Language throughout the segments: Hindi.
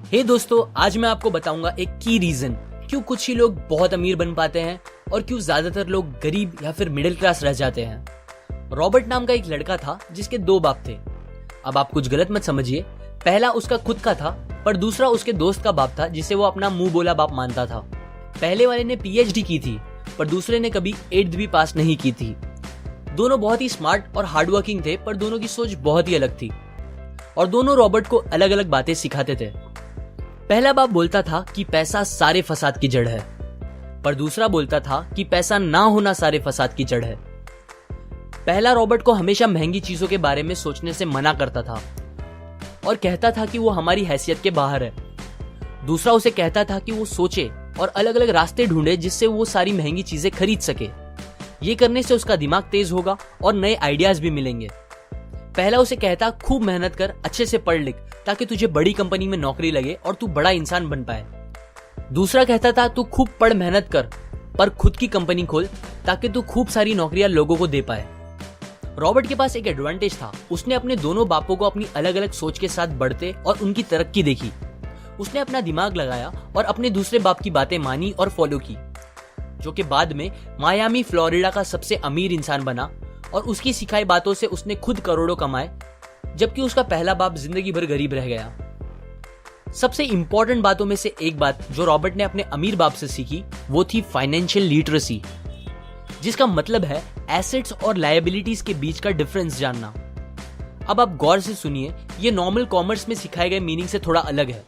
हे दोस्तों, आज मैं आपको बताऊंगा एक की रीजन क्यों कुछ ही लोग बहुत अमीर बन पाते हैं और क्यों ज्यादातर लोग गरीब या फिर मिडिल क्लास रह जाते हैं। रॉबर्ट नाम का एक लड़का था जिसके दो बाप थे। अब आप कुछ गलत मत समझिए, पहला उसका खुद का था पर दूसरा उसके दोस्त का बाप था जिसे वो अपना मुंह बोला बाप मानता था। पहले वाले ने पीएचडी की थी पर दूसरे ने कभी 8th भी पास नहीं की थी। दोनों बहुत ही स्मार्ट और हार्डवर्किंग थे पर दोनों की सोच बहुत ही अलग थी और दोनों रॉबर्ट को अलग अलग बातें सिखाते थे। पहला बाप बोलता था कि पैसा सारे फसाद की जड़ है, पर दूसरा बोलता था कि पैसा ना होना सारे फसाद की जड़ है। पहला रॉबर्ट को हमेशा महंगी चीजों के बारे में सोचने से मना करता था और कहता था कि वो हमारी हैसियत के बाहर है। दूसरा उसे कहता था कि वो सोचे और अलग अलग रास्ते ढूंढे जिससे वो सारी महंगी चीजें खरीद सके। ये करने से उसका दिमाग तेज होगा और नए आइडियाज भी मिलेंगे। पहला उसे कहता खूब मेहनत कर, अच्छे से पढ़ लिख ताकि तुझे बड़ी कंपनी में नौकरी लगे और तू बड़ा इंसान बन पाए। दूसरा कहता था तू खूब पढ़ मेहनत कर पर खुद की कंपनी खोल ताकि तू खूब सारी नौकरियां लोगों को दे पाए। रॉबर्ट के पास एक एडवांटेज था, उसने अपने दोनों बापों को अपनी अलग अलग सोच के साथ बढ़ते और उनकी तरक्की देखी। उसने अपना दिमाग लगाया और अपने दूसरे बाप की बातें मानी और फॉलो की, जो कि बाद में मायामी फ्लोरिडा का सबसे अमीर इंसान बना और उसकी सिखाई बातों से उसने खुद करोड़ों कमाए, जबकि उसका पहला बाप जिंदगी भर गरीब रह गया। सबसे इंपॉर्टेंट बातों में से एक बात जो रॉबर्ट ने अपने अमीर बाप से सीखी वो थी फाइनेंशियल लिटरेसी, जिसका मतलब है एसेट्स और लायबिलिटीज के बीच का डिफरेंस जानना। अब आप गौर से सुनिए, ये नॉर्मल कॉमर्स में सिखाए गए मीनिंग से थोड़ा अलग है।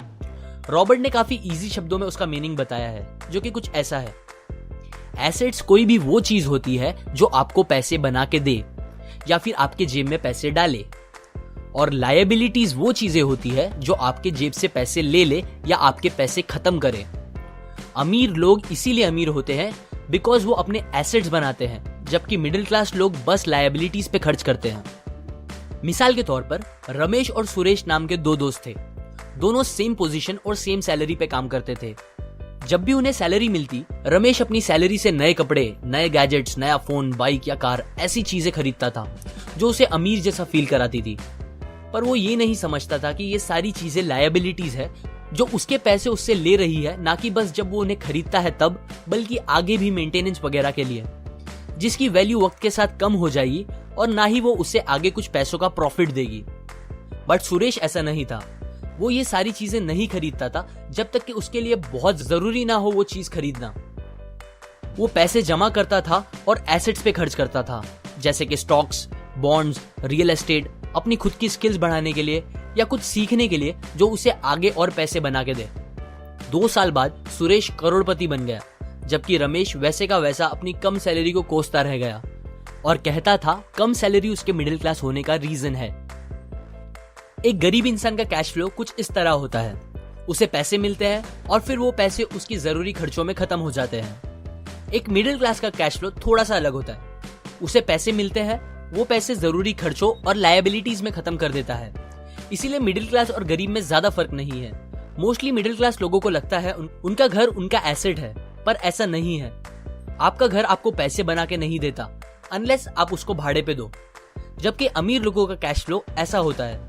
रॉबर्ट ने काफी इजी शब्दों में उसका मीनिंग बताया है, जो कि कुछ ऐसा है। एसेट्स कोई भी वो चीज होती है जो आपको पैसे बना के दे या फिर आपके जेब में पैसे डाले, और लायबिलिटीज वो चीजें होती है जो आपके जेब से पैसे ले ले या आपके पैसे खत्म करे। अमीर लोग इसीलिए अमीर होते हैं बिकॉज वो अपने एसेट्स बनाते हैं, जबकि मिडिल क्लास लोग बस लायबिलिटीज पे खर्च करते हैं। मिसाल के तौर पर रमेश और सुरेश नाम के दो दोस्त थे। दोनों सेम पोजीशन और सेम सैलरी पे काम करते थे। जब भी उन्हें सैलरी मिलती, रमेश अपनी सैलरी से नए कपड़े, नए गैजेट्स, नया फोन, बाइक या कार ऐसी चीजें खरीदता था जो उसे अमीर जैसा फील कराती थी। पर वो ये नहीं समझता था कि ये सारी चीजें लायबिलिटीज है जो उसके पैसे उससे ले रही है, ना कि बस जब वो उन्हें खरीदता है तब, बल्कि आगे भी मेंटेनेंस वगैरह के लिए, जिसकी वैल्यू वक्त के साथ कम हो जाएगी और ना ही वो उससे आगे कुछ पैसों का प्रॉफिट देगी। बट सुरेश ऐसा नहीं था। वो ये सारी चीजें नहीं खरीदता था जब तक कि उसके लिए बहुत जरूरी ना हो वो चीज खरीदना। वो पैसे जमा करता था और एसेट्स पे खर्च करता था, जैसे कि स्टॉक्स, बॉन्ड्स, रियल एस्टेट, अपनी खुद की स्किल्स बढ़ाने के लिए या कुछ सीखने के लिए जो उसे आगे और पैसे बना के दे। 2 साल बाद सुरेश करोड़पति बन गया, जबकि रमेश वैसे का वैसा अपनी कम सैलरी को कोसता रह गया और कहता था कम सैलरी उसके मिडिल क्लास होने का रीजन है। एक गरीब इंसान का कैश फ्लो कुछ इस तरह होता है, उसे पैसे मिलते हैं और फिर वो पैसे उसकी जरूरी खर्चों में खत्म हो जाते हैं। एक मिडिल क्लास का कैश फ्लो थोड़ा सा अलग होता है, उसे पैसे मिलते हैं, वो पैसे जरूरी खर्चों और लायबिलिटीज में खत्म कर देता है। इसीलिए मिडिल क्लास और गरीब में ज्यादा फर्क नहीं है। मोस्टली मिडिल क्लास लोगों को लगता है उनका घर उनका एसेट है, पर ऐसा नहीं है। आपका घर आपको पैसे बना के नहीं देता अनलेस आप उसको भाड़े पे दो, जबकि अमीर लोगों का कैश फ्लो ऐसा होता है।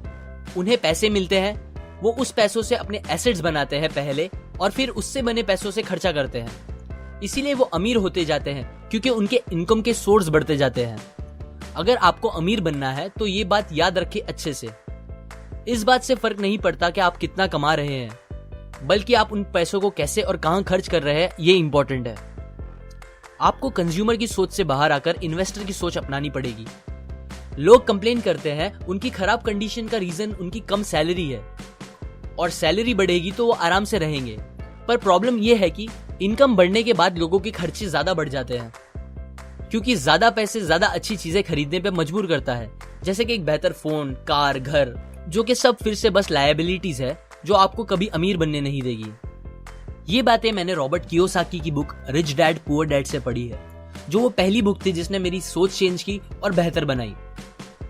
उन्हें पैसे मिलते हैं, वो उस पैसों से अपने एसेट्स बनाते हैं पहले और फिर उससे बने पैसों से खर्चा करते हैं। इसीलिए वो अमीर होते जाते हैं क्योंकि उनके इनकम के सोर्स बढ़ते जाते हैं। अगर आपको अमीर बनना है तो ये बात याद रखिए अच्छे से। इस बात से फर्क नहीं पड़ता कि आप कितना कमा रहे हैं, बल्कि आप उन पैसों को कैसे और कहां खर्च कर रहे हैं, ये इंपॉर्टेंट है। आपको कंज्यूमर की सोच से बाहर आकर इन्वेस्टर की सोच अपनानी पड़ेगी। लोग कंप्लेन करते हैं उनकी खराब कंडीशन का रीजन उनकी कम सैलरी है और सैलरी बढ़ेगी तो वो आराम से रहेंगे, पर प्रॉब्लम ये है कि इनकम बढ़ने के बाद लोगों के खर्चे ज्यादा बढ़ जाते हैं, क्योंकि ज्यादा पैसे ज्यादा अच्छी चीजें खरीदने पे मजबूर करता है, जैसे कि एक बेहतर फोन, कार, घर, जो कि सब फिर से बस लायबिलिटीज है जो आपको कभी अमीर बनने नहीं देगी। ये बातें मैंने रॉबर्ट कियोसाकी की book rich dad poor dad से पढ़ी है, जो वो पहली बुक थी जिसने मेरी सोच चेंज की और बेहतर बनाई।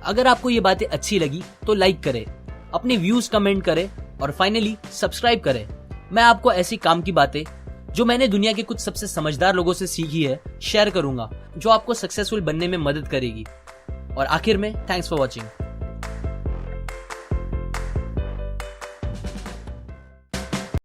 अगर आपको ये बातें अच्छी लगी तो लाइक करें, अपने व्यूज कमेंट करें और फाइनली सब्सक्राइब करें। मैं आपको ऐसी काम की बातें जो मैंने दुनिया के कुछ सबसे समझदार लोगों से सीखी है शेयर करूंगा, जो आपको सक्सेसफुल बनने में मदद करेगी। और आखिर में थैंक्स फॉर वॉचिंग।